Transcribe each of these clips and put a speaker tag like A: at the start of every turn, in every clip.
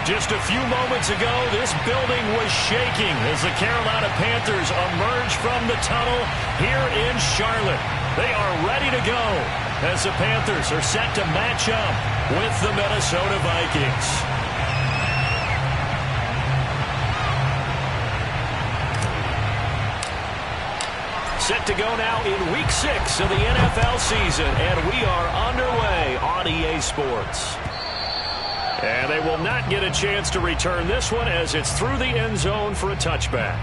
A: Just a few moments ago, this building was shaking as the Carolina Panthers emerge from the tunnel here in Charlotte. They are ready to go as the Panthers are set to match up with the Minnesota Vikings. Set to go now in Week 6 of the NFL season, and we are underway on EA Sports. And they will not get a chance to return this one as it's through the end zone for a touchback.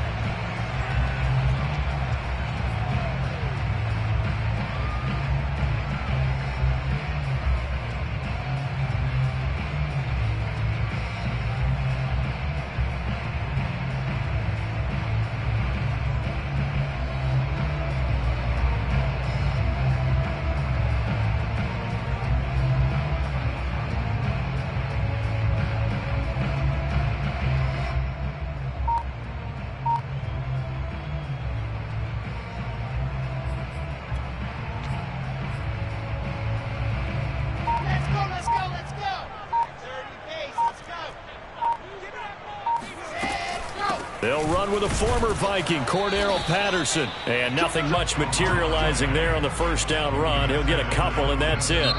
A: They'll run with a former Viking, Cordero Patterson. And nothing much materializing there on the first down run. He'll get a couple, and that's it.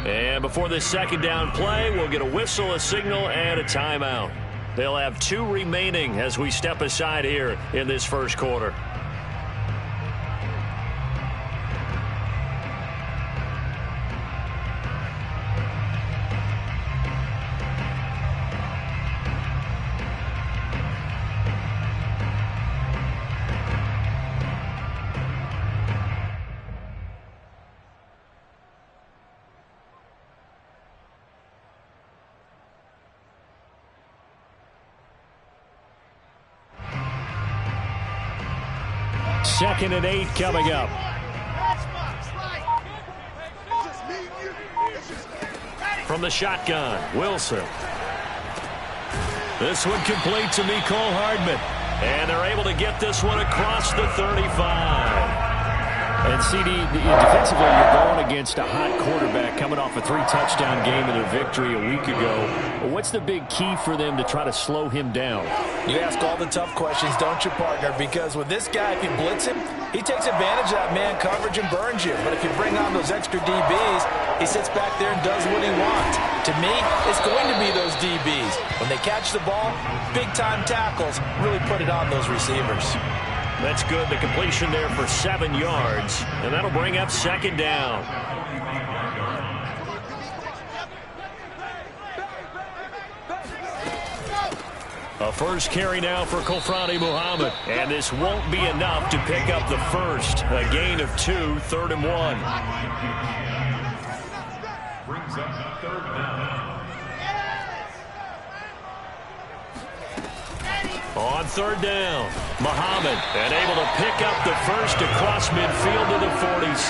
A: And before this second down play, we'll get a whistle, a signal, and a timeout. They'll have 2 remaining as we step aside here in this first quarter. Second and 8 coming up. From the shotgun, Wilson. This one complete to Mecole Hardman. And they're able to get this one across the 35. And CD, defensively, you're going against a hot quarterback coming off a 3-touchdown game in their victory a week ago. What's the big key for them to try to slow him down?
B: You ask all the tough questions, don't you, partner? Because with this guy, if you blitz him, he takes advantage of that man coverage and burns you. But if you bring on those extra DBs, he sits back there and does what he wants. To me, it's going to be those DBs. When they catch the ball, big-time tackles really put it on those receivers.
A: That's good. The completion there for 7 yards. And that'll bring up second down. A first carry now for Kofrani Muhammad. And this won't be enough to pick up the first. A gain of 2, 3rd and 1. Brings up third down. On third down, Muhammad, and able to pick up the first across midfield to the 47.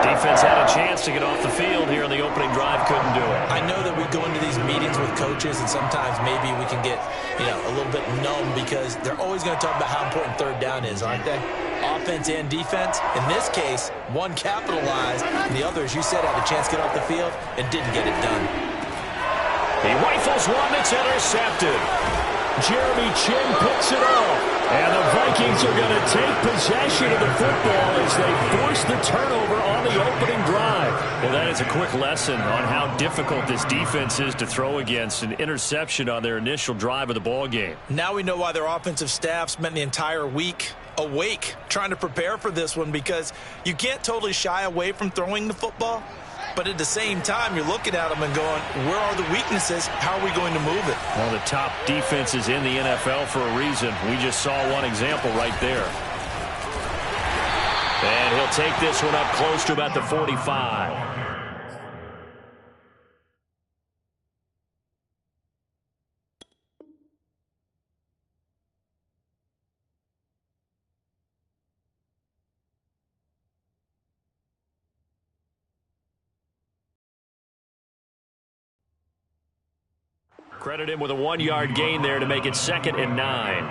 A: Defense had a chance to get off the field here in the opening drive, couldn't do it.
B: I know that we go into these meetings with coaches, and sometimes maybe we can get, a little bit numb because they're always going to talk about how important third down is, aren't they? Offense and defense. In this case, one capitalized, and the other, as you said, had a chance to get off the field and didn't get it done.
A: He rifles one that's intercepted. Jeremy Chin picks it off. And the Vikings are going to take possession of the football as they force the turnover on the opening drive. Well, that is a quick lesson on how difficult this defense is to throw against. An interception on their initial drive of the ball game.
B: Now we know why their offensive staff spent the entire week awake trying to prepare for this one, because you can't totally shy away from throwing the football. But at the same time, you're looking at them and going, where are the weaknesses? How are we going to move it?
A: Well, the top defenses in the NFL for a reason. We just saw one example right there. And he'll take this one up close to about the 45. Credit him with a 1-yard gain there to make it 2nd and 9. A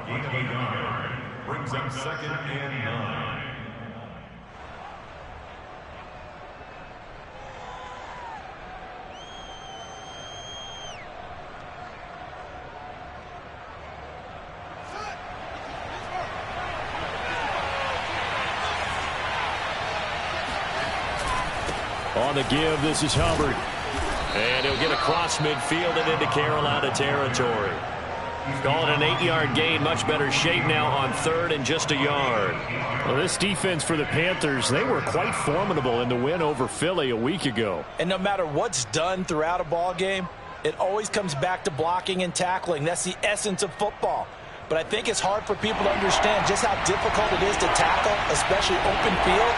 A: gain of 1 yard brings up 2nd and 9. On the give, this is Hubbard. And he'll get across midfield and into Carolina territory. Call it an 8-yard gain. Much better shape now on third and just a yard.
C: Well, this defense for the Panthers, they were quite formidable in the win over Philly a week ago.
B: And no matter what's done throughout a ball game, it always comes back to blocking and tackling. That's the essence of football. But I think it's hard for people to understand just how difficult it is to tackle, especially open field.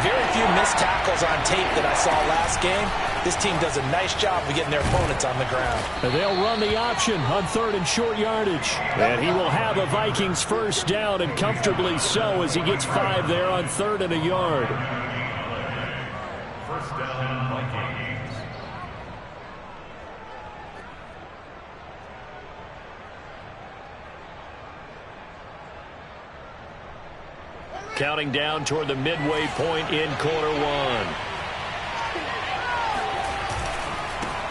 B: Very few missed tackles on tape that I saw last game. This team does a nice job of getting their opponents on the ground.
A: And they'll run the option on third and short yardage. And he will have a Vikings first down, and comfortably so, as he gets 5 there on third and a yard.
D: First down, Vikings.
A: Counting down toward the midway point in quarter one.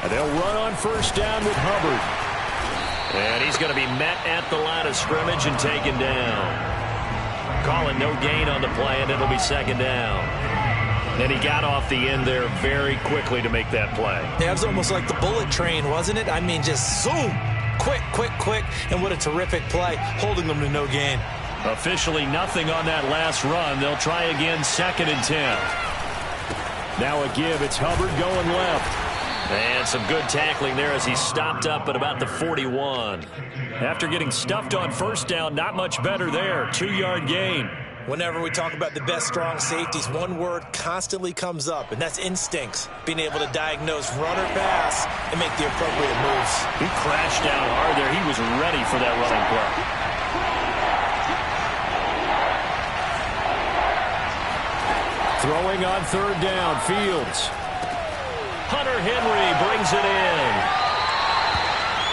A: And they'll run on first down with Hubbard. And he's going to be met at the line of scrimmage and taken down. Calling no gain on the play, and it'll be second down. And he got off the end there very quickly to make that play.
B: Yeah, it was almost like the bullet train, wasn't it? I mean, just zoom. Quick, quick, quick. And what a terrific play, holding them to no gain.
A: Officially nothing on that last run. They'll try again, second and 10. Now a give. It's Hubbard going left. And some good tackling there as he stopped up at about the 41. After getting stuffed on first down, not much better there. 2-yard gain.
B: Whenever we talk about the best strong safeties, one word constantly comes up, and that's instincts. Being able to diagnose run or pass and make the appropriate moves.
A: He crashed down hard there. He was ready for that running play. Throwing on third down, Fields. Hunter Henry brings it in.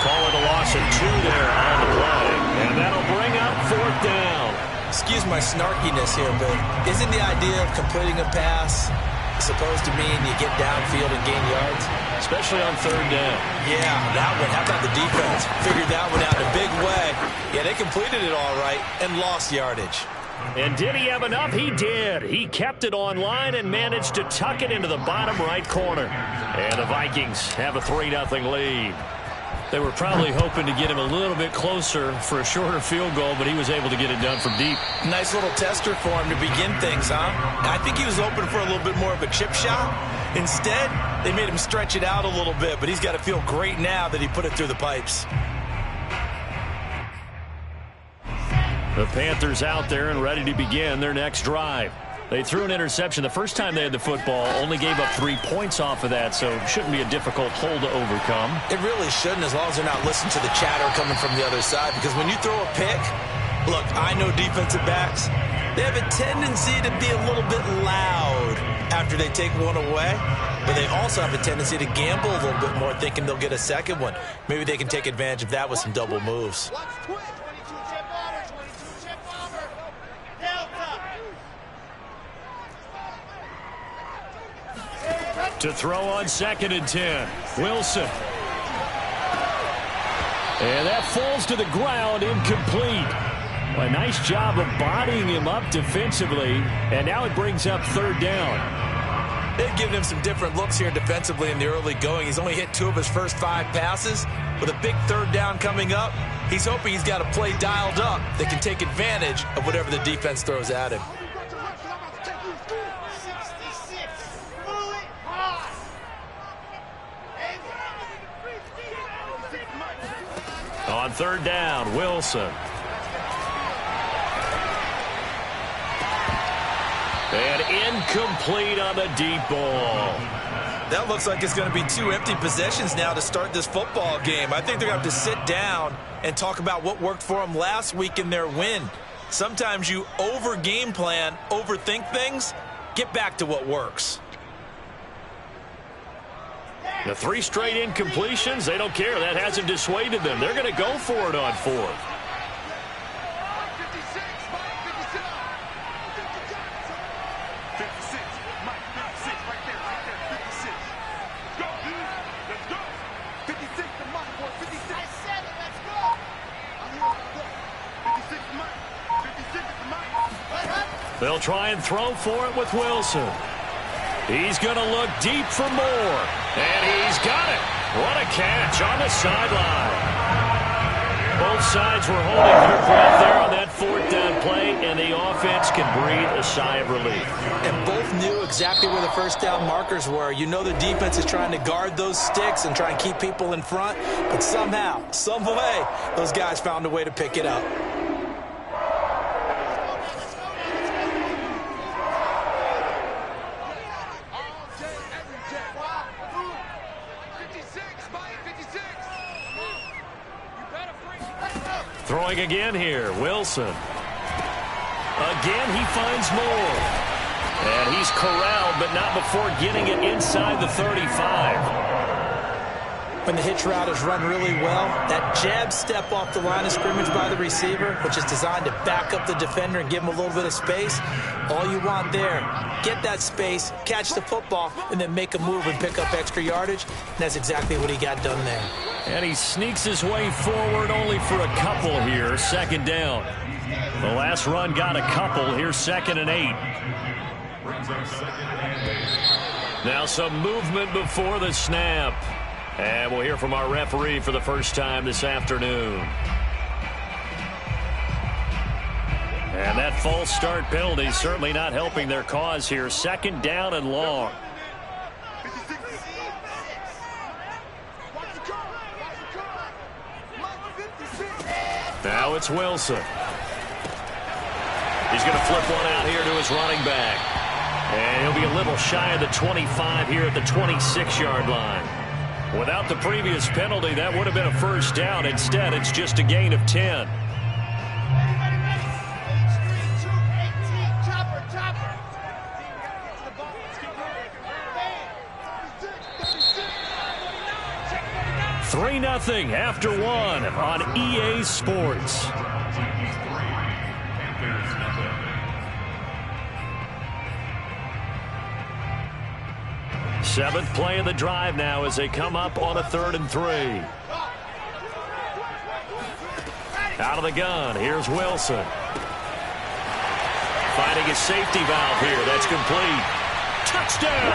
A: Call it a loss of 2 there on the play. And that'll bring up fourth down.
B: Excuse my snarkiness here, but isn't the idea of completing a pass supposed to mean you get downfield and gain yards?
A: Especially on third down.
B: Yeah, that one. How about the defense? Figured that one out in a big way. Yeah, they completed it all right and lost yardage.
A: And did he have enough? He did. He kept it online and managed to tuck it into the bottom right corner. And the Vikings have a 3-0 lead. They were probably hoping to get him a little bit closer for a shorter field goal, but he was able to get it done from deep.
B: Nice little tester for him to begin things, huh? I think he was open for a little bit more of a chip shot. Instead, they made him stretch it out a little bit, but he's got to feel great now that he put it through the pipes.
A: The Panthers out there and ready to begin their next drive. They threw an interception the first time they had the football, only gave up 3 points off of that, so it shouldn't be a difficult hole to overcome.
B: It really shouldn't, as long as they're not listening to the chatter coming from the other side, because when you throw a pick, look, I know defensive backs, they have a tendency to be a little bit loud after they take one away, but they also have a tendency to gamble a little bit more, thinking they'll get a second one. Maybe they can take advantage of that with some double moves.
A: To throw on second and 10, Wilson. And that falls to the ground, incomplete. A nice job of bodying him up defensively, and now it brings up third down.
B: They've given him some different looks here defensively in the early going. He's only hit 2 of his first 5 passes. With a big third down coming up, he's hoping he's got a play dialed up that can take advantage of whatever the defense throws at him.
A: On third down, Wilson. And incomplete on the deep ball.
B: That looks like it's going to be 2 empty possessions now to start this football game. I think they're going to have to sit down and talk about what worked for them last week in their win. Sometimes you over-game plan, overthink things, get back to what works.
A: The 3 straight incompletions, they don't care. That hasn't dissuaded them. They're going to go for it on fourth. They'll try and throw for it with Wilson.
C: He's going to look deep for more. And he's got it. What a catch on the sideline. Both sides were holding their breath there on that fourth down play, and the offense can breathe a sigh of relief.
B: And both knew exactly where the first down markers were. You know the defense is trying to guard those sticks and try and keep people in front, but somehow, some way, those guys found a way to pick it up.
C: Throwing again here, Wilson. Again, he finds more. And he's corralled, but not before getting it inside the 35.
B: When the hitch route is run really well, that jab step off the line of scrimmage by the receiver, which is designed to back up the defender and give him a little bit of space, all you want there, get that space, catch the football, and then make a move and pick up extra yardage. And that's exactly what he got done there.
C: And he sneaks his way forward only for a couple here, second down. The last run got a couple. Here's 2nd and 8. Now some movement before the snap. And we'll hear from our referee for the first time this afternoon. And that false start penalty certainly not helping their cause here. 2nd down and long. Now it's Wilson. He's going to flip one out here to his running back. And he'll be a little shy of the 25 here at the 26-yard line. Without the previous penalty, that would have been a first down. Instead, it's just a gain of 10. Three 3-0 after one on EA Sports. Seventh play of the drive now as they come up on a 3rd and 3. Out of the gun, here's Wilson. Finding his safety valve here, that's complete. Touchdown!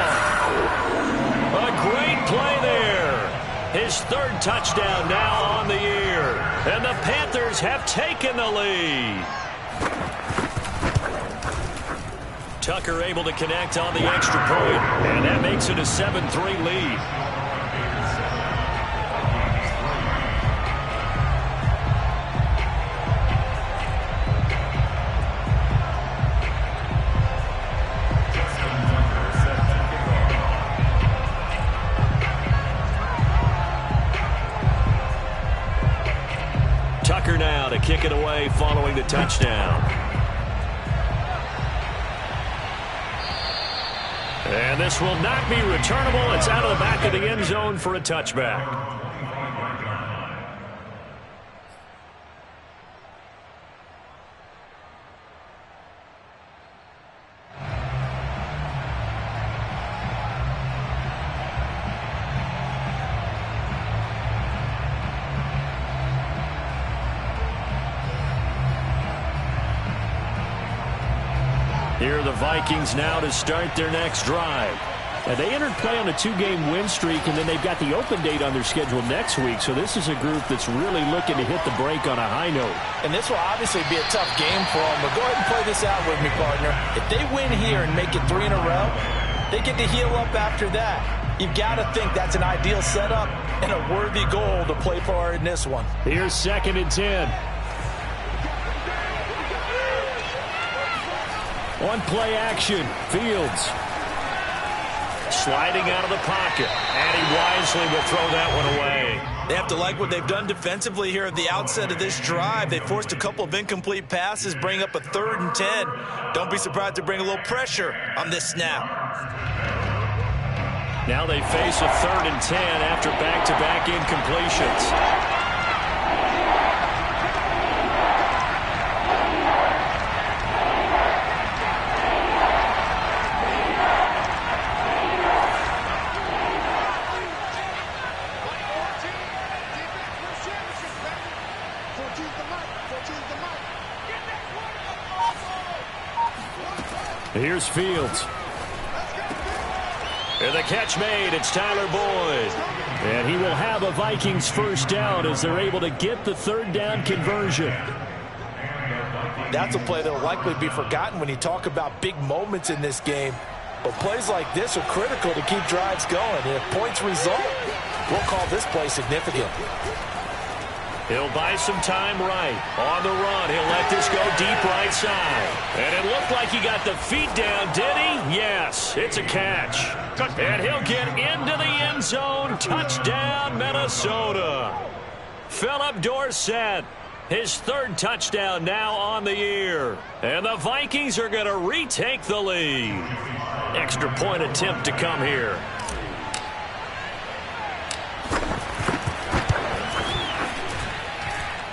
C: A great play there. His 3rd touchdown now on the year. And the Panthers have taken the lead. Tucker able to connect on the extra point, and that makes it a 7-3 lead. Tucker now to kick it away following the touchdown. And this will not be returnable. It's out of the back of the end zone for a touchback. Here are the Vikings now to start their next drive. Now, they entered play on a 2-game win streak, and then they've got the open date on their schedule next week. So this is a group that's really looking to hit the break on a high note.
B: And this will obviously be a tough game for them. But go ahead and play this out with me, partner. If they win here and make it 3 in a row, they get to heal up after that. You've got to think that's an ideal setup and a worthy goal to play for in this one.
C: Here's 2nd and 10. On play action, Fields. Sliding out of the pocket, and he wisely will throw that one away.
B: They have to like what they've done defensively here at the outset of this drive. They forced a couple of incomplete passes, bring up a 3rd and 10. Don't be surprised to bring a little pressure on this snap.
C: Now they face a 3rd and 10 after back-to-back incompletions. Here's Fields. And the catch made. It's Tyler Boyd. And he will have a Vikings first down as they're able to get the third down conversion.
B: That's a play that will likely be forgotten when you talk about big moments in this game. But plays like this are critical to keep drives going. And if points result, we'll call this play significant.
C: He'll buy some time right. On the run, he'll let this go deep right side. And it looked like he got the feet down, did he? Yes, it's a catch. And he'll get into the end zone. Touchdown, Minnesota. Philip Dorsett, his third touchdown now on the year. And the Vikings are going to retake the lead. Extra point attempt to come here.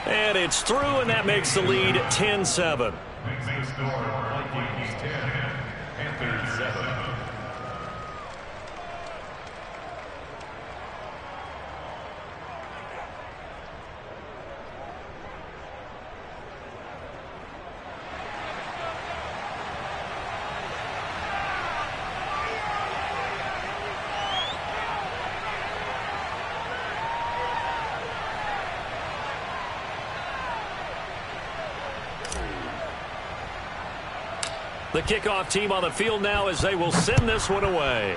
C: And it's through, and that makes the lead 10-7.
D: Next score, Vikings 10, Panthers 7.
C: The kickoff team on the field now as they will send this one away.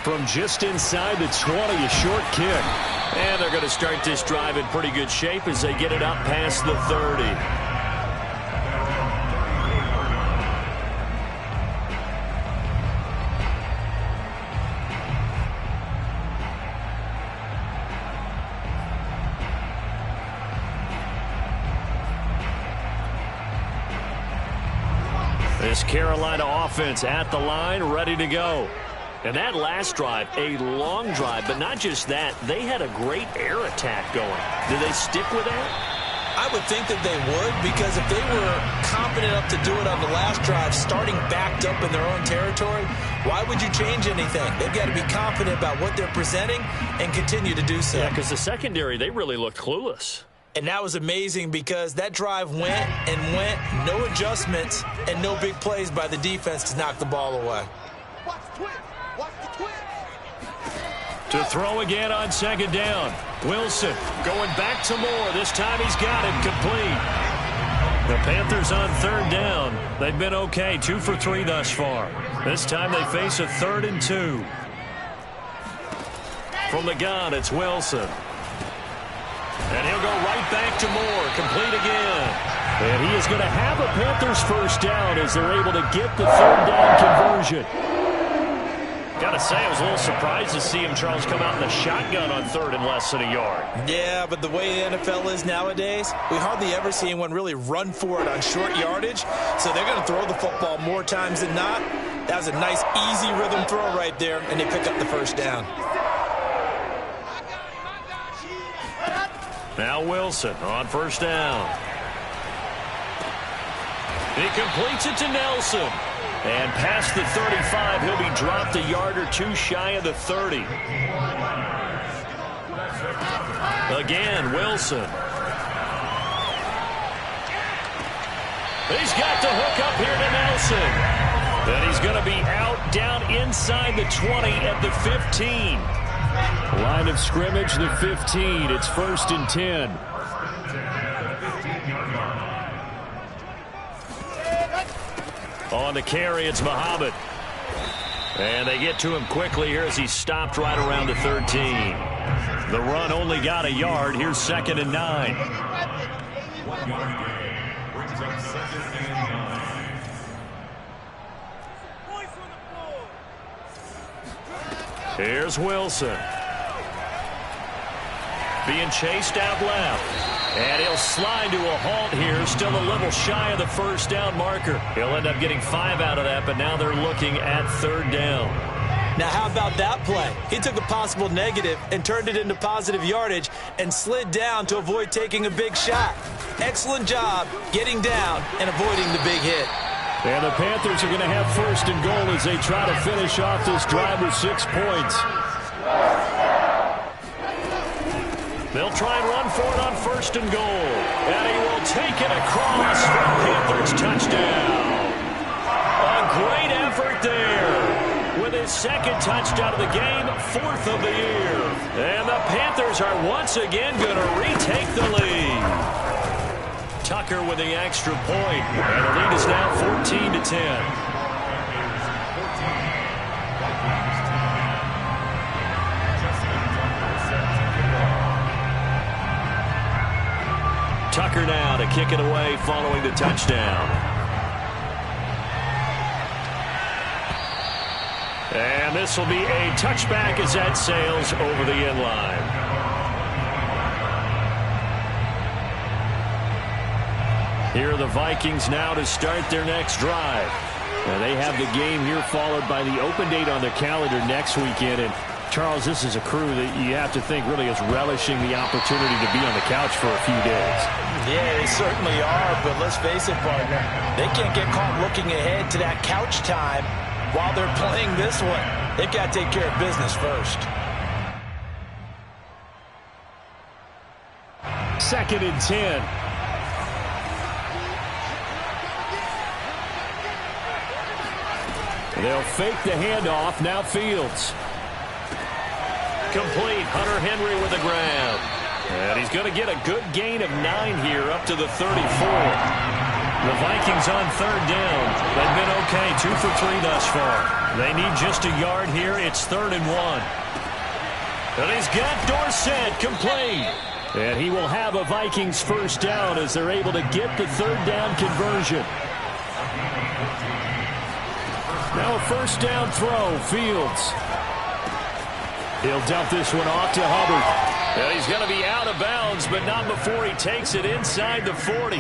C: From just inside the 20, a short kick. And they're going to start this drive in pretty good shape as they get it up past the 30. This Carolina offense at the line, ready to go. And that last drive, a long drive, but not just that. They had a great air attack going. Do they stick with that?
B: I would think that they would, because if they were confident enough to do it on the last drive, starting backed up in their own territory, why would you change anything? They've got to be confident about what they're presenting and continue to do so.
C: Yeah, because the secondary, they really looked clueless.
B: And that was amazing because that drive went and went, no adjustments, and no big plays by the defense to knock the ball away.
C: To throw again on second down. Wilson going back to Moore. This time he's got it complete. The Panthers on third down. They've been okay, 2 for 3 thus far. This time they face a 3rd and 2. From the gun, it's Wilson. And he'll go right back to Moore. Complete again. And he is going to have a Panthers first down as they're able to get the third down conversion. Got to say, I was a little surprised to see him, Charles, come out in the shotgun on 3rd and less than a yard.
B: Yeah, but the way the NFL is nowadays, we hardly ever see anyone really run for it on short yardage. So they're going to throw the football more times than not. That was a nice, easy rhythm throw right there, and they pick up the first down.
C: Now Wilson on first down. He completes it to Nelson. And past the 35, he'll be dropped a yard or two shy of the 30. Again, Wilson. He's got the hook up here to Nelson. Then he's going to be out down inside the 20 at the 15. Line of scrimmage, the 15. It's 1st and 10. On the carry, it's Muhammad. And they get to him quickly here as he stopped right around the 13. The run only got a yard. Here's 2nd and 9.
D: 1 yard gain brings up 2nd and 9.
C: Here's Wilson. Being chased out left. And he'll slide to a halt here, still a little shy of the first down marker. He'll end up getting 5 out of that, but now they're looking at 3rd down.
B: Now, how about that play? He took a possible negative and turned it into positive yardage and slid down to avoid taking a big shot. Excellent job getting down and avoiding the big hit.
C: And the Panthers are going to have 1st and goal as they try to finish off this drive with 6 points. They'll try and run for it on 1st and goal. And he will take it across for Panthers touchdown. A great effort there with his second touchdown of the game, 4th of the year. And the Panthers are once again going to retake the lead. Tucker with the extra point, and the lead is now 14-10. Tucker now to kick it away following the touchdown. And this will be a touchback as that sails over the end line. Here are the Vikings now to start their next drive. Now they have the game here followed by the open date on their calendar next weekend. And Charles, this is a crew that you have to think really is relishing the opportunity to be on the couch for a few days.
B: Yeah, they certainly are, but let's face it, partner. They can't get caught looking ahead to that couch time while they're playing this one. They've got to take care of business first.
C: 2nd and 10. They'll fake the handoff. Now Fields. Complete. Hunter Henry with the grab. And he's going to get a good gain of 9 here up to the 34. The Vikings on 3rd down. They've been okay. 2 for 3 thus far. They need just a yard here. It's 3rd and 1. And he's got Dorsett complete. And he will have a Vikings first down as they're able to get the 3rd down conversion. Now a first down throw. Fields. He'll dump this one off to Hubbard. And he's going to be out of bounds, but not before he takes it inside the 40.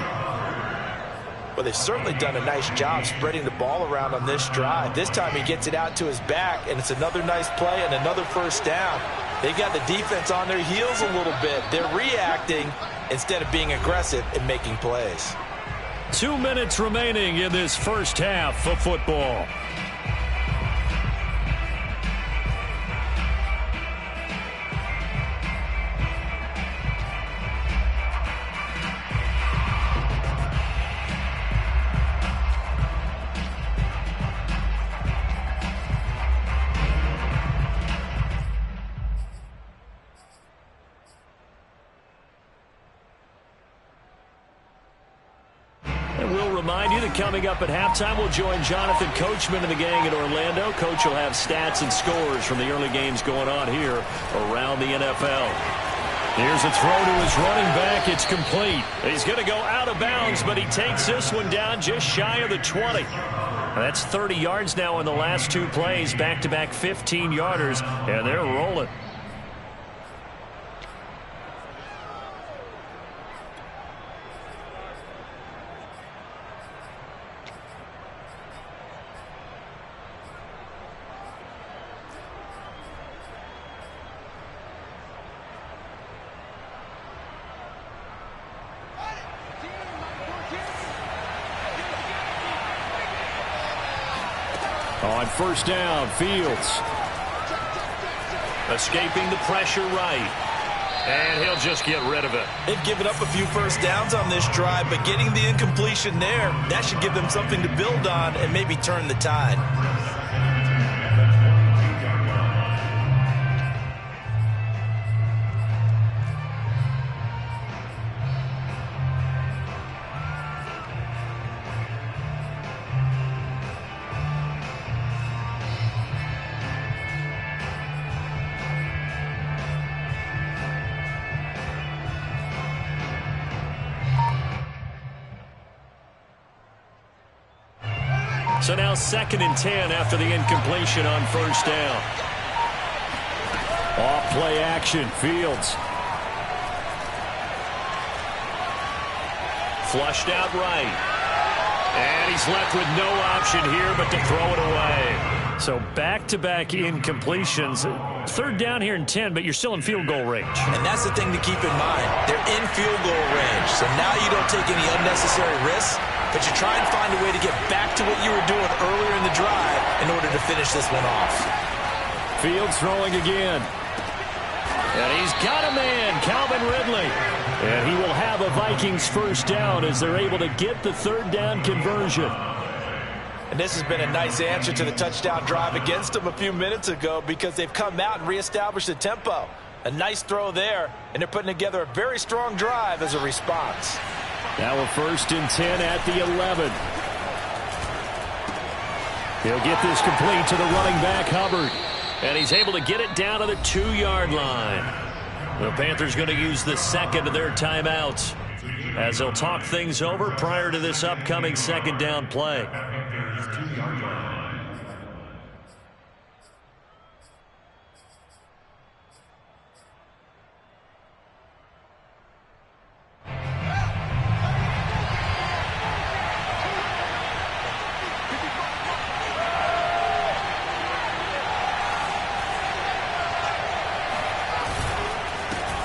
B: Well, they've certainly done a nice job spreading the ball around on this drive. This time he gets it out to his back, and it's another nice play and another first down. They got the defense on their heels a little bit. They're reacting instead of being aggressive and making plays.
C: 2 minutes remaining in this first half of football. Coming up at halftime, we'll join Jonathan Coachman and the gang in Orlando. Coach will have stats and scores from the early games going on here around the NFL. Here's a throw to his running back. It's complete. He's going to go out of bounds, but he takes this one down just shy of the 20. That's 30 yards now in the last 2 plays. Back-to-back 15-yarders, and they're rolling. On first down, Fields. Escaping the pressure right. And he'll just get rid of it.
B: They've given up a few first downs on this drive, but getting the incompletion there, that should give them something to build on and maybe turn the tide.
C: So now 2nd and 10 after the incompletion on first down. Off play action, Fields. Flushed out right. And he's left with no option here but to throw it away. So back-to-back incompletions. 3rd down here and 10, but you're still in field goal range.
B: And that's the thing to keep in mind. They're in field goal range. So now you don't take any unnecessary risks, but you try and find a way to get back to what you were doing earlier in the drive in order to finish this one off.
C: Fields throwing again. And he's got a man, Calvin Ridley. And he will have a Vikings first down as they're able to get the 3rd down conversion.
B: And this has been a nice answer to the touchdown drive against them a few minutes ago because they've come out and reestablished the tempo. A nice throw there, and they're putting together a very strong drive as a response.
A: Now a 1st and 10 at the 11. He'll get this complete to the running back, Hubbard. And he's able to get it down to the 2-yard line. The Panthers going to use the second of their timeouts as they'll talk things over prior to this upcoming 2nd down play.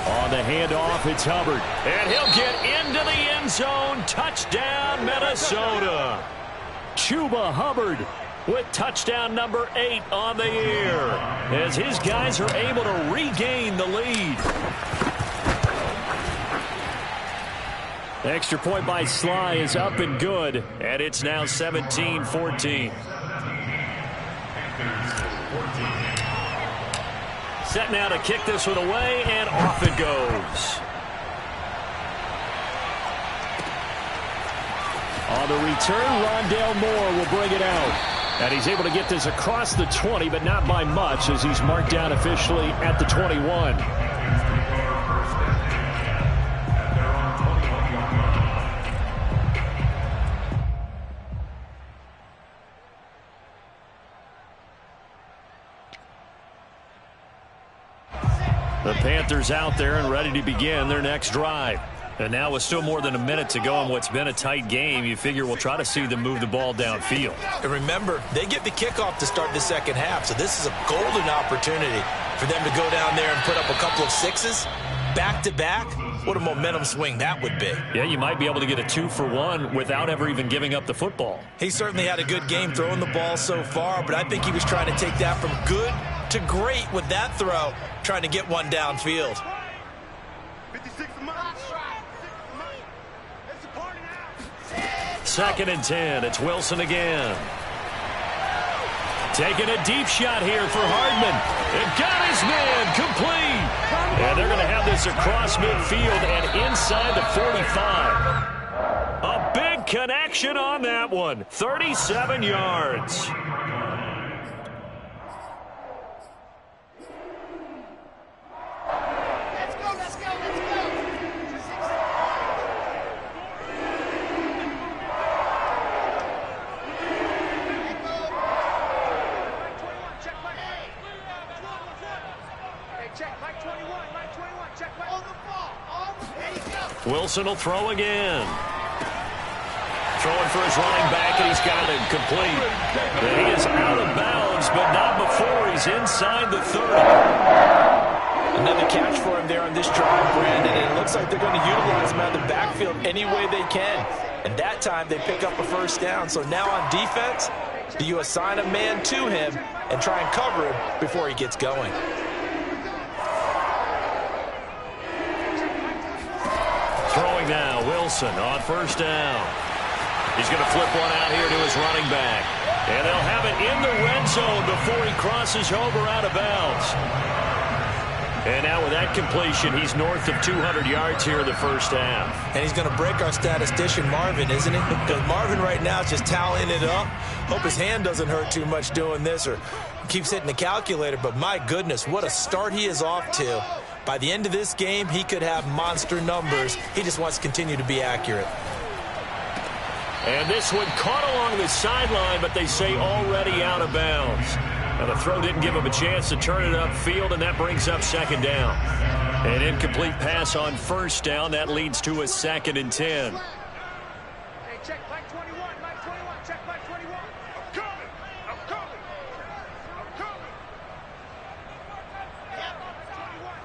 A: On the handoff, it's Hubbard. And he'll get into the end zone. Touchdown, Minnesota. Chuba Hubbard with touchdown number 8 on the year as his guys are able to regain the lead. Extra point by Sly is up and good, and it's now 17-14. Set now to kick this one away, and off it goes. On the return, Rondale Moore will bring it out. And he's able to get this across the 20, but not by much, as he's marked down officially at the 21. The Panthers out there and ready to begin their next drive. And now with still more than a minute to go in what's been a tight game, you figure we'll try to see them move the ball downfield.
B: And remember, they get the kickoff to start the second half, so this is a golden opportunity for them to go down there and put up a couple of sixes back-to-back. What a momentum swing that would be.
A: Yeah, you might be able to get a 2-for-1 without ever even giving up the football.
B: He certainly had a good game throwing the ball so far, but I think he was trying to take that from good to great with that throw, trying to get one downfield.
A: 2nd and 10. It's Wilson again. Taking a deep shot here for Hardman. It got his man complete. And they're going to have this across midfield and inside the 45. A big connection on that one. 37 yards. Wilson will throw again. Throwing for his running back, and he's got it complete. And he is out of bounds, but not before he's inside the 30.
B: Another catch for him there on this drive, Brandon, and it looks like they're going to utilize him out of the backfield any way they can. And that time they pick up a 1st down. So now on defense, do you assign a man to him and try and cover him before he gets going?
A: Throwing now, Wilson on 1st down. He's going to flip one out here to his running back. And they'll have it in the red zone before he crosses over out of bounds. And now with that completion, he's north of 200 yards here in the 1st half.
B: And he's going to break our statistician Marvin, isn't he? Because Marvin right now is just tallying it up. Hope his hand doesn't hurt too much doing this or keeps hitting the calculator. But my goodness, what a start he is off to. By the end of this game, he could have monster numbers. He just wants to continue to be accurate.
A: And this one caught along the sideline, but they say already out of bounds. Now the throw didn't give him a chance to turn it upfield, and that brings up 2nd down. An incomplete pass on 1st down. That leads to a 2nd and 10.
E: Hey, check Mike 21, Mike 21, check Mike 21. I'm coming, I'm coming, I'm coming.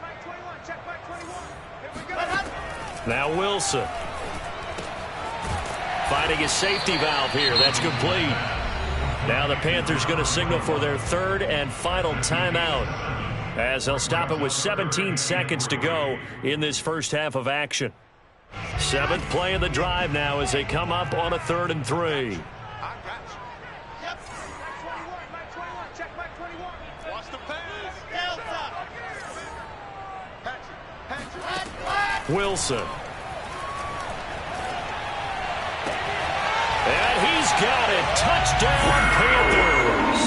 E: Mike 21, check Mike 21. Here we go.
A: Now Wilson. Finding his safety valve here. That's complete. Now the Panthers going to signal for their 3rd and final timeout as they'll stop it with 17 seconds to go in this 1st half of action. 7th play of the drive now as they come up on a 3rd and 3.
C: Wilson. And he's got it. Touchdown, Panthers.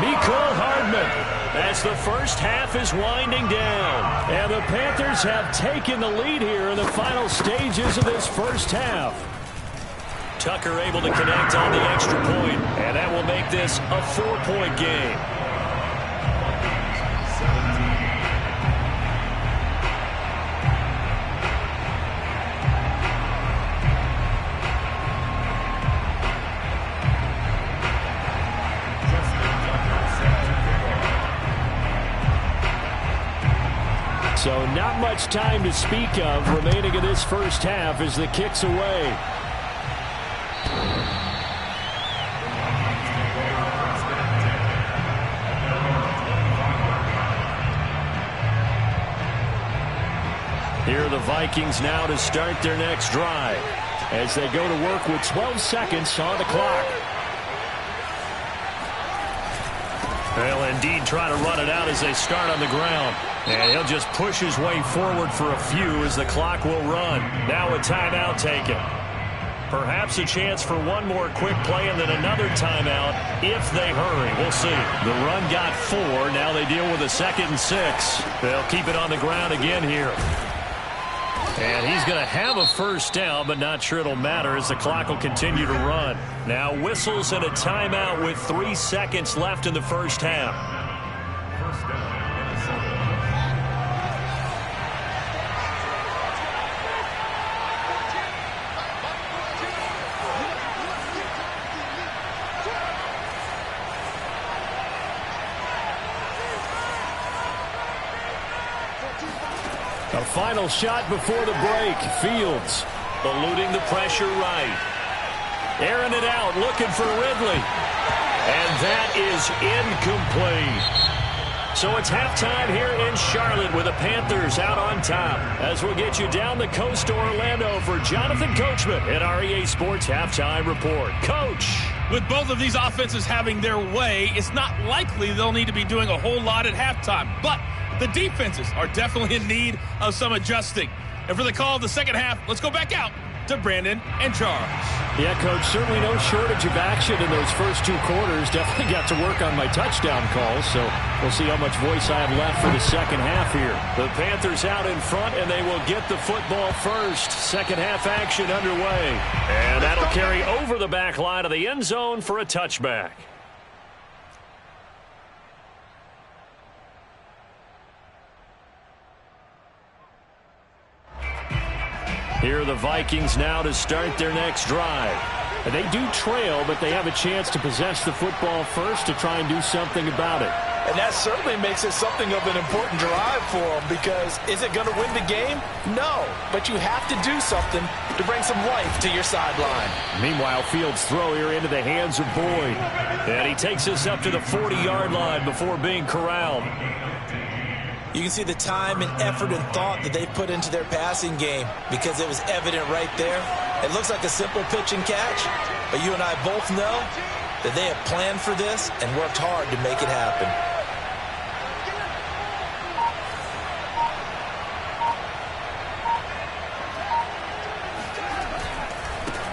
C: Mecole Hardman, as the first half is winding down. And the Panthers have taken the lead here in the final stages of this first half. Tucker able to connect on the extra point, and that will make this a 4-point game. So not much time to speak of remaining in this first half as the kick's away. Here are the Vikings now to start their next drive as they go to work with 12 seconds on the clock. They'll indeed try to run it out as they start on the ground. And he'll just push his way forward for a few as the clock will run. Now a timeout taken. Perhaps a chance for one more quick play and then another timeout if they hurry. We'll see. The run got 4. Now they deal with a 2nd and 6. They'll keep it on the ground again here. And he's going to have a first down, but not sure it'll matter as the clock will continue to run. Now whistles and a timeout with 3 seconds left in the first half. A final shot before the break. Fields eluding the pressure right. Airing it out, looking for Ridley. And that is incomplete. So it's halftime here in Charlotte with the Panthers out on top. As we'll get you down the coast to Orlando for Jonathan Coachman at our EA Sports Halftime Report. Coach.
F: With both of these offenses having their way, it's not likely they'll need to be doing a whole lot at halftime. But the defenses are definitely in need of some adjusting. And for the call of the second half, let's go back out to Brandon and Charles.
C: Yeah, Coach, certainly no shortage of action in those first 2 quarters. Definitely got to work on my touchdown calls, so we'll see how much voice I have left for the second half here. The Panthers out in front, and they will get the football first. Second half action underway. And that'll carry over the back line of the end zone for a touchback. Here are the Vikings now to start their next drive. They do trail, but they have a chance to possess the football first to try and do something about it.
B: And that certainly makes it something of an important drive for them, because is it going to win the game? No, but you have to do something to bring some life to your sideline.
C: Meanwhile, Fields' throw here into the hands of Boyd. And he takes us up to the 40-yard line before being corralled.
B: You can see the time and effort and thought that they put into their passing game, because it was evident right there. It looks like a simple pitch and catch, but you and I both know that they have planned for this and worked hard to make it happen.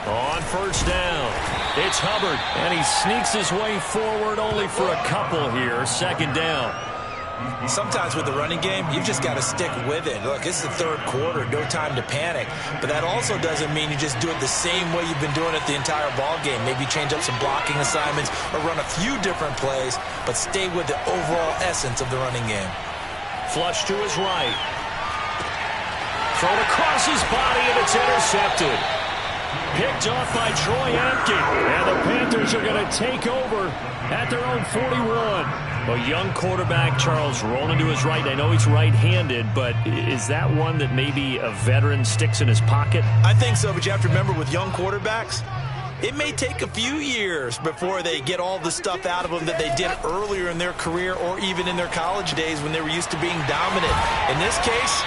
C: On first down, it's Hubbard, and he sneaks his way forward only for a couple here. Second down.
B: Sometimes with the running game, you've just got to stick with it. Look, this is the third quarter, no time to panic. But that also doesn't mean you just do it the same way you've been doing it the entire ball game. Maybe change up some blocking assignments or run a few different plays, but stay with the overall essence of the running game.
C: Flush to his right. Thrown across his body, and it's intercepted. Picked off by Troy Apke. And the Panthers are going to take over at their own 41. A young quarterback, Charles, rolling to his right. I know he's right-handed, but is that one that maybe a veteran sticks in his pocket?
B: I think so, but you have to remember with young quarterbacks, it may take a few years before they get all the stuff out of them that they did earlier in their career or even in their college days when they were used to being dominant. In this case,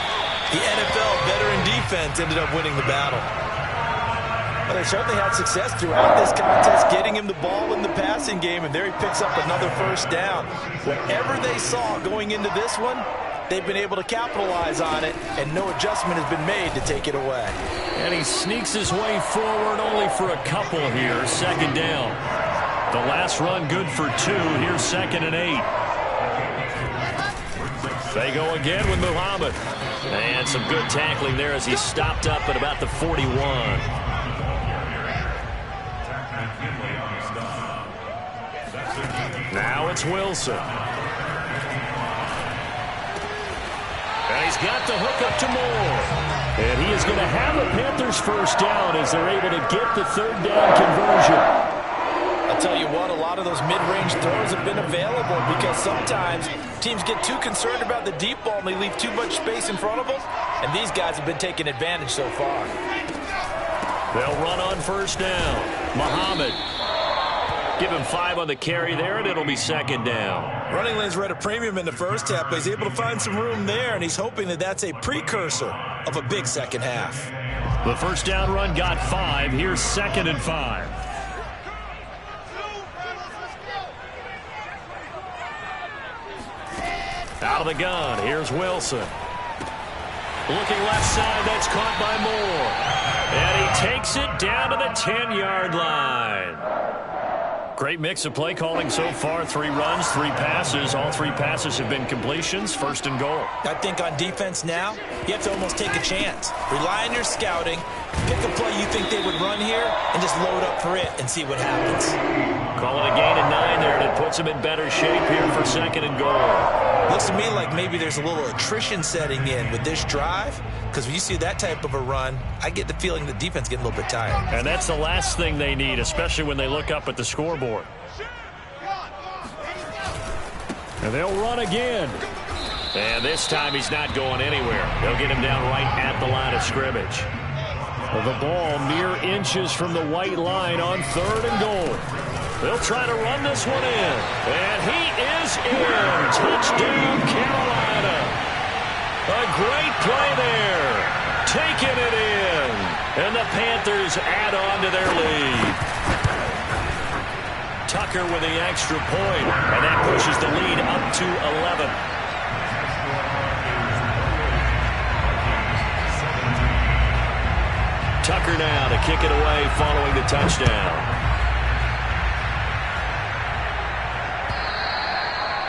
B: the NFL veteran defense ended up winning the battle. But they certainly had success throughout this contest, getting him the ball in the passing game, and there he picks up another first down. Whatever they saw going into this one, they've been able to capitalize on it, and no adjustment has been made to take it away.
C: And he sneaks his way forward only for a couple here. Second down. The last run good for 2. Here's 2nd and 8. They go again with Muhammad. And some good tackling there as he stopped up at about the 41. Now it's Wilson. And he's got the hook up to Moore. And he is going to have a Panthers first down as they're able to get the 3rd down conversion.
B: I'll tell you what, a lot of those mid-range throws have been available because sometimes teams get too concerned about the deep ball and they leave too much space in front of them, and these guys have been taking advantage so far.
C: They'll run on first down. Muhammad. Give him 5 on the carry there, and it'll be 2nd down.
B: Running lanes were at a premium in the first half, but he's able to find some room there, and he's hoping that that's a precursor of a big second half.
C: The first down run got 5. Here's 2nd and 5. Out of the gun, here's Wilson. Looking left side, that's caught by Moore. And he takes it down to the 10-yard line. Great mix of play calling so far. 3 runs, 3 passes. All 3 passes have been completions. 1st and goal.
B: I think on defense now, you have to almost take a chance. Rely on your scouting. Pick a play you think they would run here and just load up for it and see what happens.
C: Call it a gain of 9 there, and it puts them in better shape here for 2nd and goal.
B: Looks to me like maybe there's a little attrition setting in with this drive, because when you see that type of a run, I get the feeling the defense getting a little bit tired.
C: And that's the last thing they need, especially when they look up at the scoreboard. And they'll run again. And this time he's not going anywhere. They'll get him down right at the line of scrimmage. The ball mere inches from the white line on 3rd and goal. They'll try to run this one in. And he is in. Touchdown, Carolina. A great play there. Taking it in. And the Panthers add on to their lead. Tucker with the extra point. And that pushes the lead up to 11. Tucker now to kick it away following the touchdown.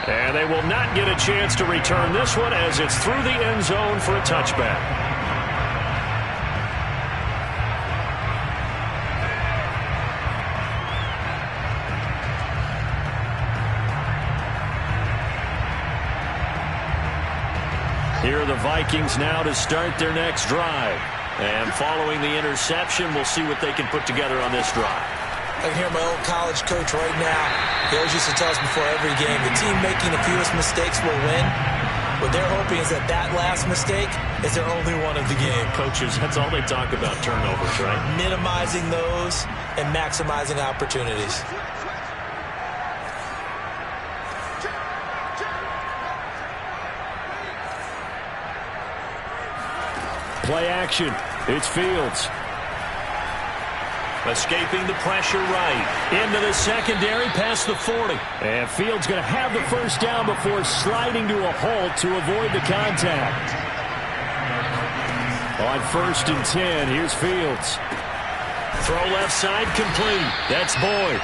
C: And they will not get a chance to return this one as it's through the end zone for a touchback. Here are the Vikings now to start their next drive. And following the interception, we'll see what they can put together on this drive.
B: I can hear my old college coach right now. He always used to tell us before every game, the team making the fewest mistakes will win. What they're hoping is that that last mistake is their only one of the game.
C: Coaches, that's all they talk about, turnovers, right?
B: Minimizing those and maximizing opportunities.
C: Play action. It's Fields. Escaping the pressure right. Into the secondary past the 40. And Fields going to have the first down before sliding to a halt to avoid the contact. On 1st and 10, here's Fields. Throw left side complete. That's Boyd.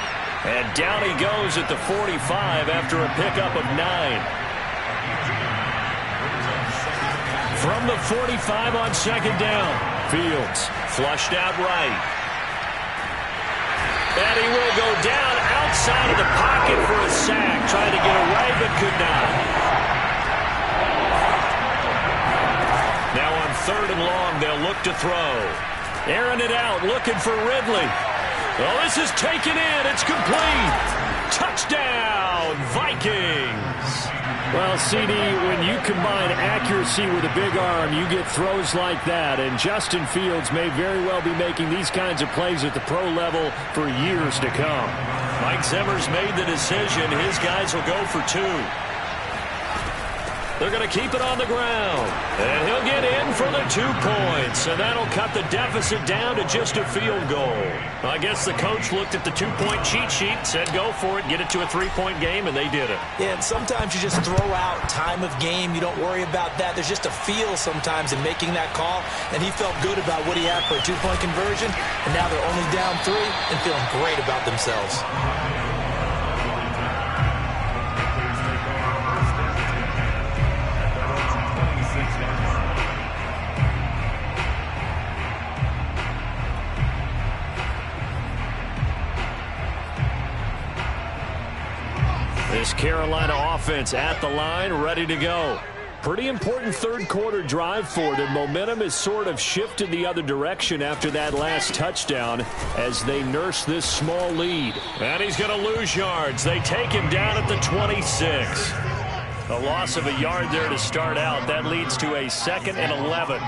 C: And down he goes at the 45 after a pickup of 9. From the 45 on 2nd down. Fields flushed out right. And he will go down outside of the pocket for a sack. Trying to get away, but could not. Now on 3rd and long, they'll look to throw. Airing it out, looking for Ridley. Oh, this is taken in. It's complete. Touchdown, Vikings. Well, CD, when you combine accuracy with a big arm, you get throws like that. And Justin Fields may very well be making these kinds of plays at the pro level for years to come. Mike Zimmer's made the decision. His guys will go for 2. They're going to keep it on the ground. And he'll get in for the 2 points. And that'll cut the deficit down to just a field goal. I guess the coach looked at the 2-point cheat sheet, said go for it, get it to a 3-point game, and they did it.
B: Yeah, and sometimes you just throw out time of game. You don't worry about that. There's just a feel sometimes in making that call. And he felt good about what he had for a 2-point conversion. And now they're only down 3 and feeling great about themselves.
C: This Carolina offense at the line, ready to go. Pretty important third-quarter drive for them. Momentum has sort of shifted the other direction after that last touchdown as they nurse this small lead. And he's going to lose yards. They take him down at the 26. A loss of a yard there to start out. That leads to a 2nd and 11.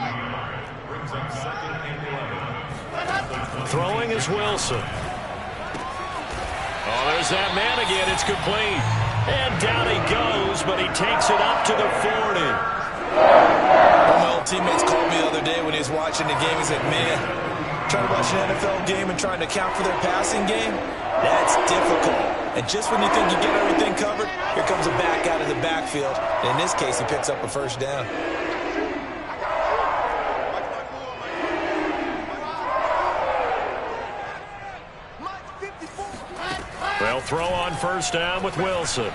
C: Throwing is Wilson. Oh, there's that man again. It's complete. And down he goes, but he takes it up to the 40.
B: One of my old teammates called me the other day when he was watching the game. He said, man, trying to watch an NFL game and trying to account for their passing game, that's difficult. And just when you think you get everything covered, here comes a back out of the backfield. And in this case, he picks up a first down.
C: They'll throw on first down with Wilson.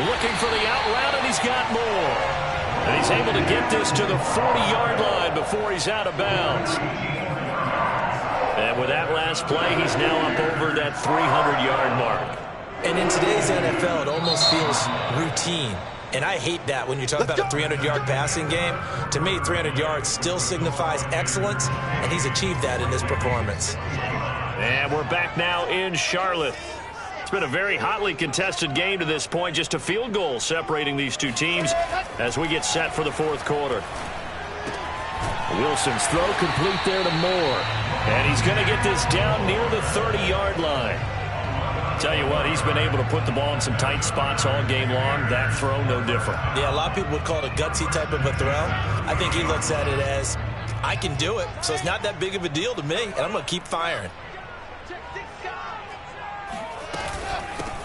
C: Looking for the out route, and he's got more. And he's able to get this to the 40-yard line before he's out of bounds. And with that last play, he's now up over that 300-yard mark.
B: And in today's NFL, it almost feels routine. And I hate that when you talk about a 300-yard passing game. To me, 300 yards still signifies excellence, and he's achieved that in this performance.
C: And we're back now in Charlotte. It's been a very hotly contested game to this point. Just a field goal separating these two teams as we get set for the fourth quarter. Wilson's throw complete there to Moore. And he's going to get this down near the 30-yard line. Tell you what, he's been able to put the ball in some tight spots all game long. That throw, no different.
B: Yeah, a lot of people would call it a gutsy type of a throw. I think he looks at it as, I can do it, so it's not that big of a deal to me, and I'm going to keep firing.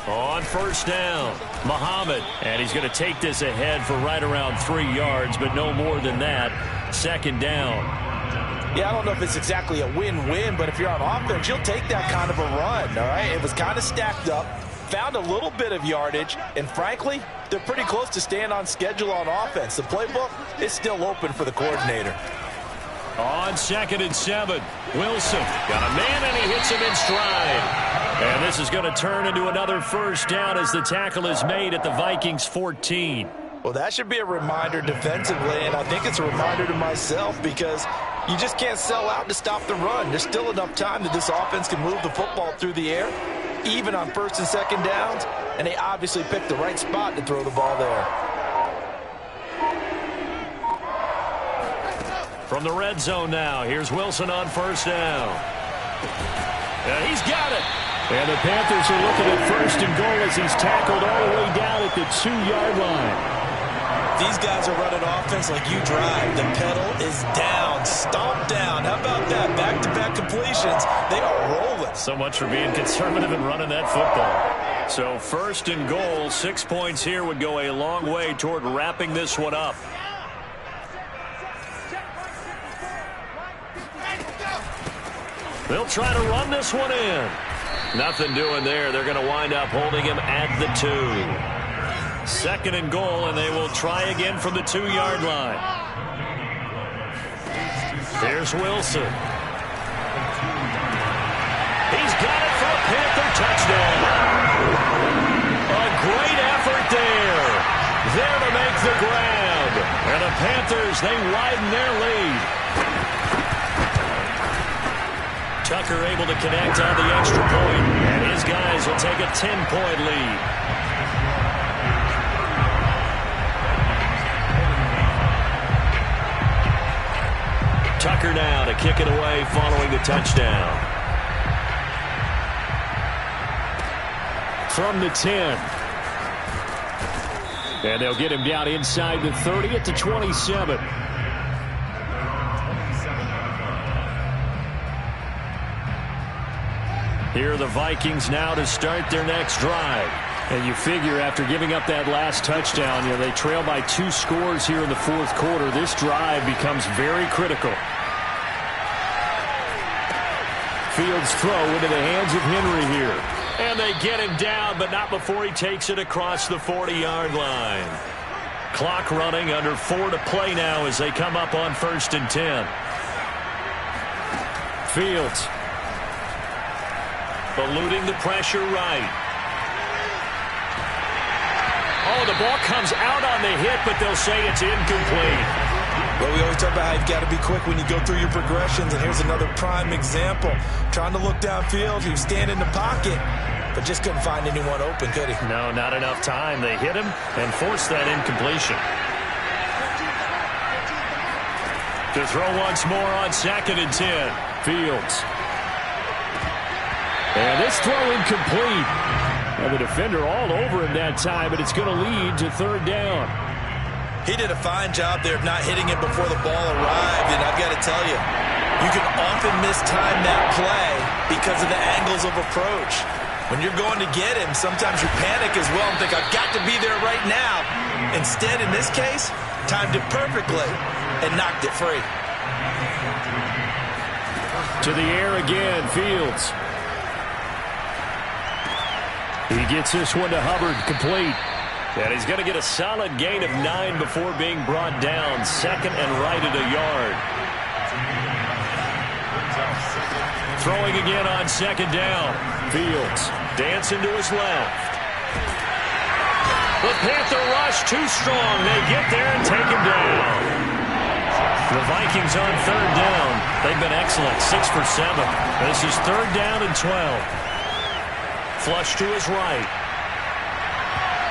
C: On first down, Muhammad. And he's going to take this ahead for right around 3 yards, but no more than that. Second down.
B: Yeah, I don't know if it's exactly a win-win, but if you're on offense, you'll take that kind of a run, all right? It was kind of stacked up, found a little bit of yardage, and frankly, they're pretty close to staying on schedule on offense. The playbook is still open for the coordinator.
C: On 2nd and 7, Wilson got a man, and he hits him in stride. And this is going to turn into another first down as the tackle is made at the Vikings 14.
B: Well, that should be a reminder defensively, and I think it's a reminder to myself because you just can't sell out to stop the run. There's still enough time that this offense can move the football through the air, even on 1st and 2nd downs, and they obviously picked the right spot to throw the ball there.
C: From the red zone now, here's Wilson on first down. And he's got it. And the Panthers are looking at 1st and goal as he's tackled all the way down at the 2-yard line.
B: These guys are running offense like you drive. The pedal is down, stomp down. How about that? Back-to-back completions. They are rolling.
C: So much for being conservative and running that football. So 1st and goal, 6 points here would go a long way toward wrapping this one up. They'll try to run this one in. Nothing doing there. They're going to wind up holding him at the 2. 2nd and goal, and they will try again from the 2-yard line. Here's Wilson. He's got it for a Panther touchdown. A great effort there. There to make the grab. And the Panthers, they widen their lead. Tucker able to connect on the extra point, and his guys will take a 10-point lead. Tucker now to kick it away following the touchdown. From the 10.
A: And they'll get him down inside the 30 at the 27. Here are the Vikings now to start their next drive. And you figure after giving up that last touchdown, they trail by 2 scores here in the fourth quarter. This drive becomes very critical. Fields throw into the hands of Henry here. And they get him down, but not before he takes it across the 40-yard line. Clock running, under 4 to play now as they come up on 1st and 10. Fields eluding the pressure right. Oh, the ball comes out on the hit, but they'll say it's incomplete.
B: Well, we always talk about how you've got to be quick when you go through your progressions, and here's another prime example. Trying to look downfield, he was standing in the pocket, but just couldn't find anyone open, could he?
A: No, not enough time. They hit him and forced that incompletion. To throw once more on 2nd and 10. Fields. And this throw incomplete. And the defender all over him that time, but it's going to lead to 3rd down.
B: He did a fine job there of not hitting him before the ball arrived, and I've got to tell you, you can often mistime that play because of the angles of approach. When you're going to get him, sometimes you panic as well and think, I've got to be there right now. Instead, in this case, timed it perfectly and knocked it free.
A: To the air again, Fields. He gets this one to Hubbard, complete. And he's going to get a solid gain of 9 before being brought down. 2nd and right at a yard. Throwing again on 2nd down. Fields dancing to his left. The Panther rush too strong. They get there and take him down. The Vikings on 3rd down. They've been excellent, 6 for 7. This is 3rd down and 12. Flush to his right.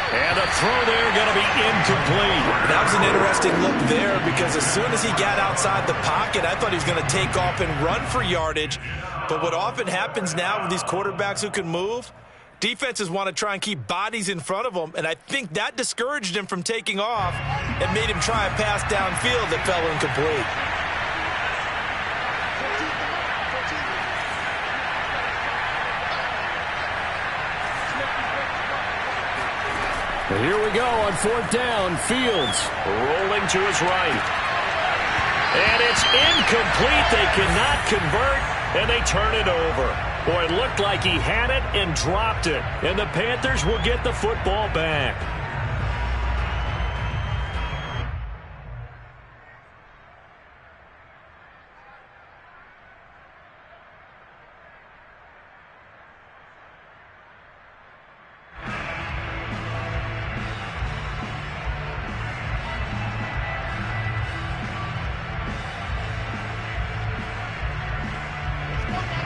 A: And a throw there going to be incomplete.
B: That was an interesting look there because as soon as he got outside the pocket, I thought he was going to take off and run for yardage. But what often happens now with these quarterbacks who can move, defenses want to try and keep bodies in front of them, and I think that discouraged him from taking off and made him try a pass downfield that fell incomplete.
A: Here we go on 4th down. Fields rolling to his right. And it's incomplete. They cannot convert, and they turn it over. Boy, it looked like he had it and dropped it. And the Panthers will get the football back.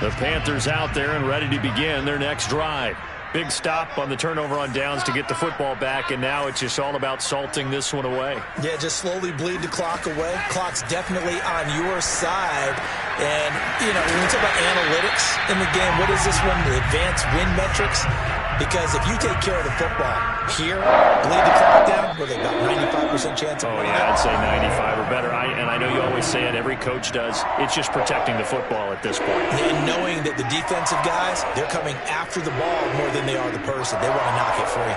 A: The Panthers out there and ready to begin their next drive. Big stop on the turnover on downs to get the football back, and now it's just all about salting this one away.
B: Yeah, just slowly bleed the clock away. Clock's definitely on your side. And, when we talk about analytics in the game, what is this one? The advanced win metrics? Because if you take care of the football here, bleed the clock down, with about 95% chance of winning.
A: Oh, yeah, I'd say 95 or better. And I know you always say it, every coach does. It's just protecting the football at this point.
B: And knowing that the defensive guys, they're coming after the ball more than they are the person. They want to knock it free.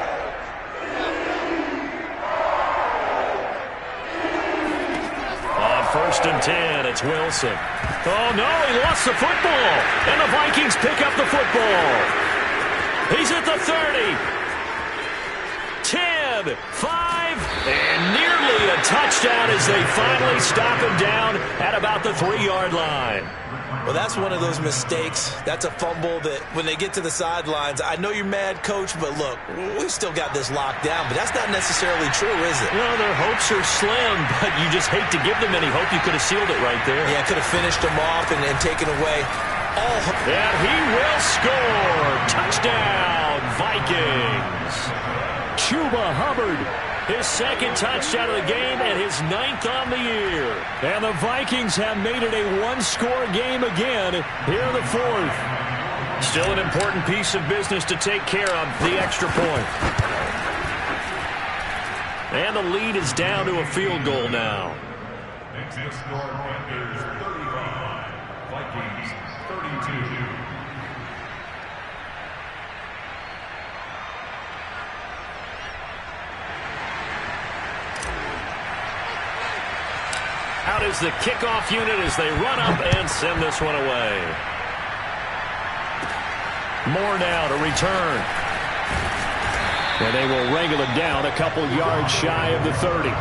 A: On 1st and 10, it's Wilson. Oh, no, he lost the football. And the Vikings pick up the football. He's at the 30. 10, 5, and nearly a touchdown as they finally stop him down at about the 3-yard line.
B: Well, that's one of those mistakes. That's a fumble that when they get to the sidelines, I know you're mad, Coach, but look, we've still got this locked down. But that's not necessarily true, is it?
A: Well, their hopes are slim, but you just hate to give them any hope. You could have sealed it right there.
B: Yeah, could have finished them off and taken away all hope.
A: And he will score. Touchdown, Vikings. Chuba Hubbard, his 2nd touchdown of the game and his 9th on the year. And the Vikings have made it a 1-score game again here in the 4th. Still an important piece of business to take care of, the extra point.
C: And the lead is down to a field goal now.
D: Next to score, Panthers 35, Vikings 32.
C: Out is the kickoff unit as they run up and send this one away. More now to return. And they will wrangle it down a couple yards shy of the 30.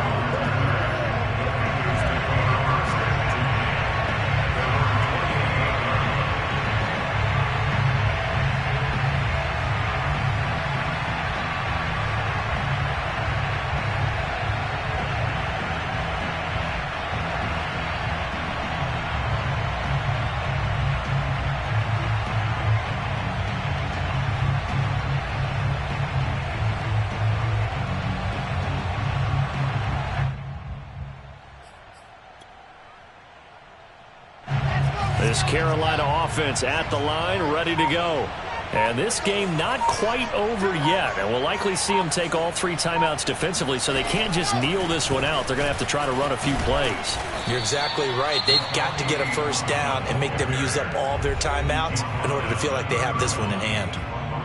C: This Carolina offense at the line, ready to go. And this game not quite over yet. And we'll likely see them take all 3 timeouts defensively, so they can't just kneel this one out. They're going to have to try to run a few plays.
B: You're exactly right. They've got to get a first down and make them use up all their timeouts in order to feel like they have this one in hand.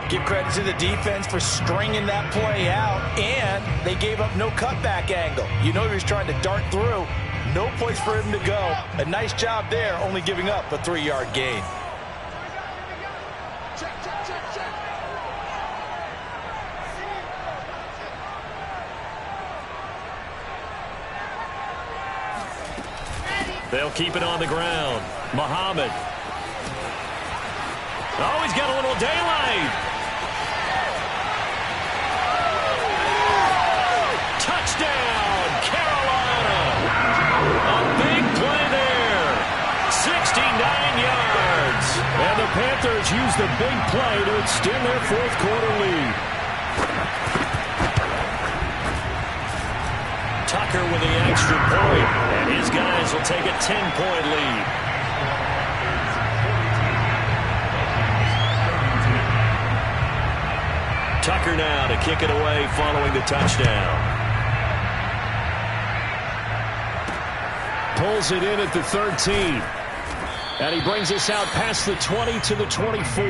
B: Give credit to the defense for stringing that play out, and they gave up no cutback angle. You know he was trying to dart through. No place for him to go. A nice job there, only giving up a 3-yard gain.
C: They'll keep it on the ground. Muhammad. Oh, he's got a little daylight. Touchdown, Carolina. A big play there. 69 yards. And the Panthers use the big play to extend their fourth-quarter lead. Tucker with the extra point, and his guys will take a 10-point lead. Tucker now to kick it away following the touchdown. Pulls it in at the 13. And he brings us out past the 20 to the 24.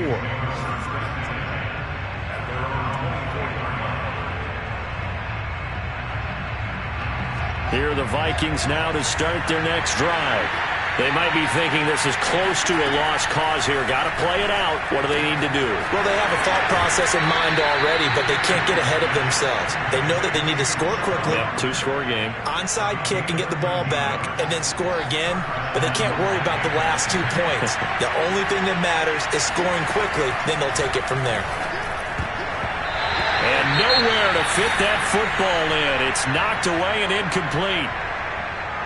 C: Here are the Vikings now to start their next drive. They might be thinking this is close to a lost cause here. Got to play it out. What do they need to do?
B: Well, they have a thought process in mind already, but they can't get ahead of themselves. They know that they need to score quickly.
C: Yep, 2-score game.
B: Onside kick and get the ball back, and then score again. But they can't worry about the last 2 points. The only thing that matters is scoring quickly. Then they'll take it from there.
C: And nowhere to fit that football in. It's knocked away and incomplete.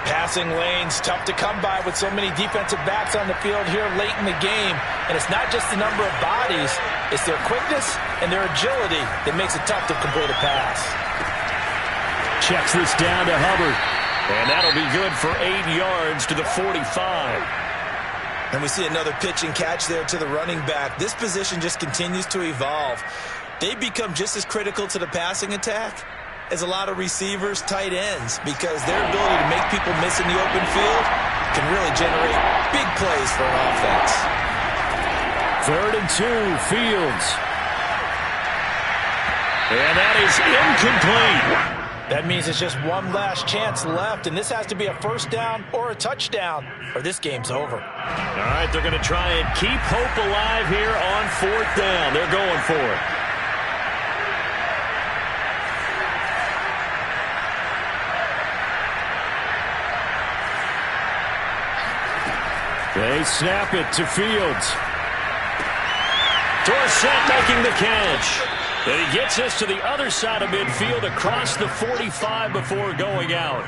B: Passing lanes, tough to come by with so many defensive backs on the field here late in the game. And it's not just the number of bodies, it's their quickness and their agility that makes it tough to complete a pass.
C: Checks this down to Hubbard. And that'll be good for 8 yards to the 45.
B: And we see another pitch and catch there to the running back. This position just continues to evolve. They become just as critical to the passing attack as a lot of receivers, tight ends, because their ability to make people miss in the open field can really generate big plays for an offense.
C: 3rd and 2, Fields. And that is incomplete.
B: That means it's just one last chance left, and this has to be a first down or a touchdown, or this game's over.
C: All right, they're going to try and keep hope alive here on 4th down. They're going for it. They snap it to Fields. Dorsett making the catch. And he gets us to the other side of midfield across the 45 before going out.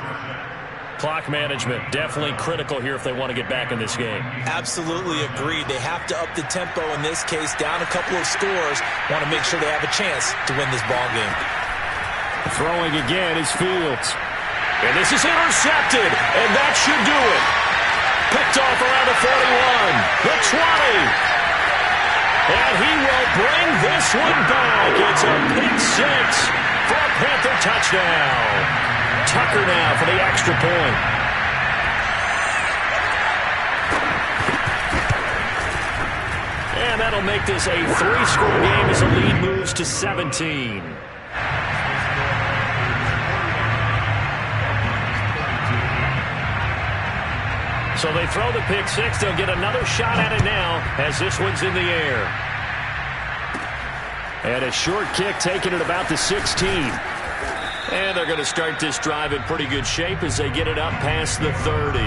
C: Clock management definitely critical here if they want to get back in this game.
B: Absolutely agreed. They have to up the tempo in this case, down a couple of scores. Want to make sure they have a chance to win this ball game.
C: Throwing again is Fields. And this is intercepted, and that should do it. Picked off around the 41, the 20. And he will bring this one back. It's a pick 6 for a Panther touchdown. Tucker now for the extra point. And that'll make this a 3-score game as the lead moves to 17. So they throw the pick six. They'll get another shot at it now as this one's in the air. And a short kick taken at about the 16. And they're going to start this drive in pretty good shape as they get it up past the 30.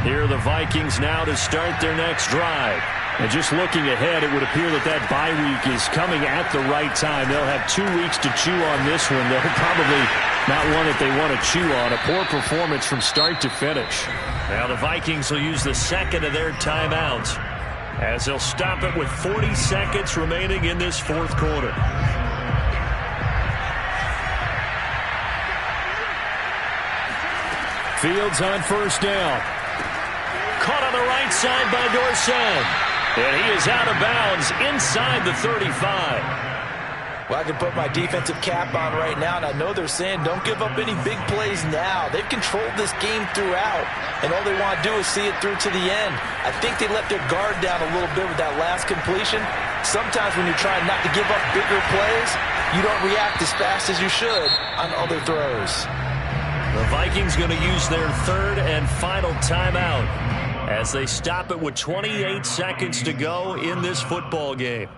C: Here are the Vikings now to start their next drive. And just looking ahead, it would appear that that bye week is coming at the right time. They'll have 2 weeks to chew on this one. They're probably not one that they want to chew on. A poor performance from start to finish. Now the Vikings will use the second of their timeouts as they'll stop it with 40 seconds remaining in this fourth quarter. Fields on first down. Caught on the right side by Dorsett. And he is out of bounds inside the 35.
B: Well, I can put my defensive cap on right now, and I know they're saying don't give up any big plays now. They've controlled this game throughout, and all they want to do is see it through to the end. I think they let their guard down a little bit with that last completion. Sometimes when you're trying not to give up bigger plays, you don't react as fast as you should on other throws.
C: The Vikings going to use their third and final timeout as they stop it with 28 seconds to go in this football game.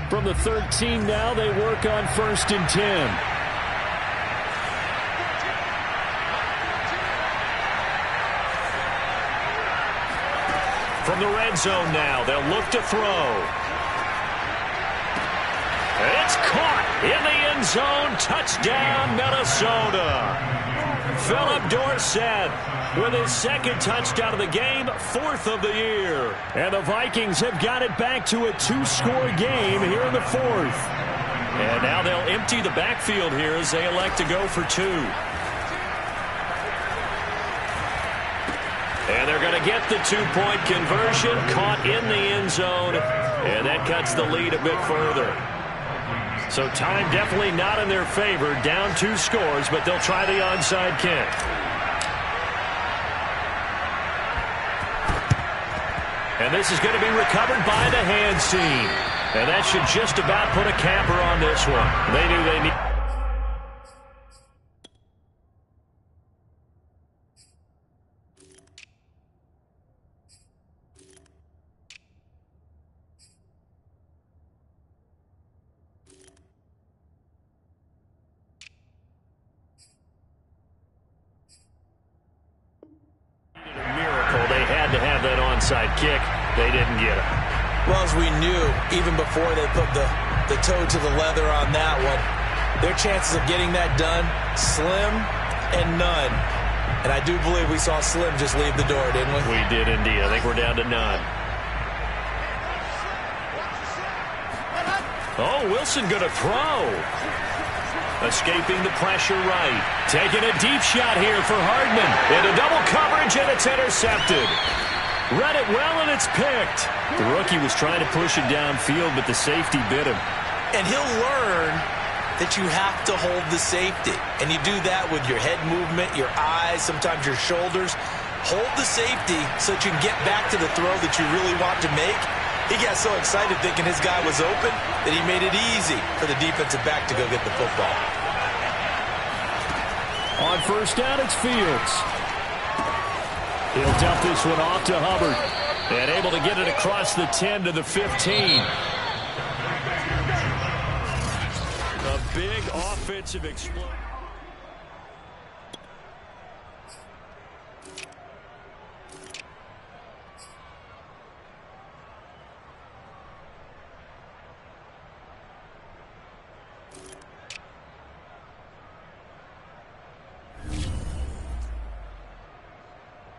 C: From the 13 now, they work on 1st and 10. From the red zone now, they'll look to throw. It's caught in the end zone. Touchdown, Minnesota. Philip Dorsett with his second touchdown of the game, 4th of the year. And the Vikings have got it back to a 2-score game here in the 4th. And now they'll empty the backfield here as they elect to go for 2. And they're going to get the 2-point conversion, caught in the end zone, and that cuts the lead a bit further. So time definitely not in their favor, down 2 scores, but they'll try the onside kick. And this is going to be recovered by the hands team. And that should just about put a capper on this one. They knew they need... kick. They didn't get it.
B: Well, as we knew, even before they put the toe to the leather on that one, their chances of getting that done, slim and none. And I do believe we saw Slim just leave the door, didn't we?
C: We did indeed. I think we're down to none. Oh, Wilson going to throw. Escaping the pressure right. Taking a deep shot here for Hardman. Into double coverage, and it's intercepted. Read it well, and it's picked. The rookie was trying to push it downfield, but the safety bit him.
B: And he'll learn that you have to hold the safety. And you do that with your head movement, your eyes, sometimes your shoulders. Hold the safety so that you can get back to the throw that you really want to make. He got so excited thinking his guy was open that he made it easy for the defensive back to go get the football.
C: On first down, it's Fields. He'll dump this one off to Hubbard. And able to get it across the 10 to the 15. A big offensive explosion.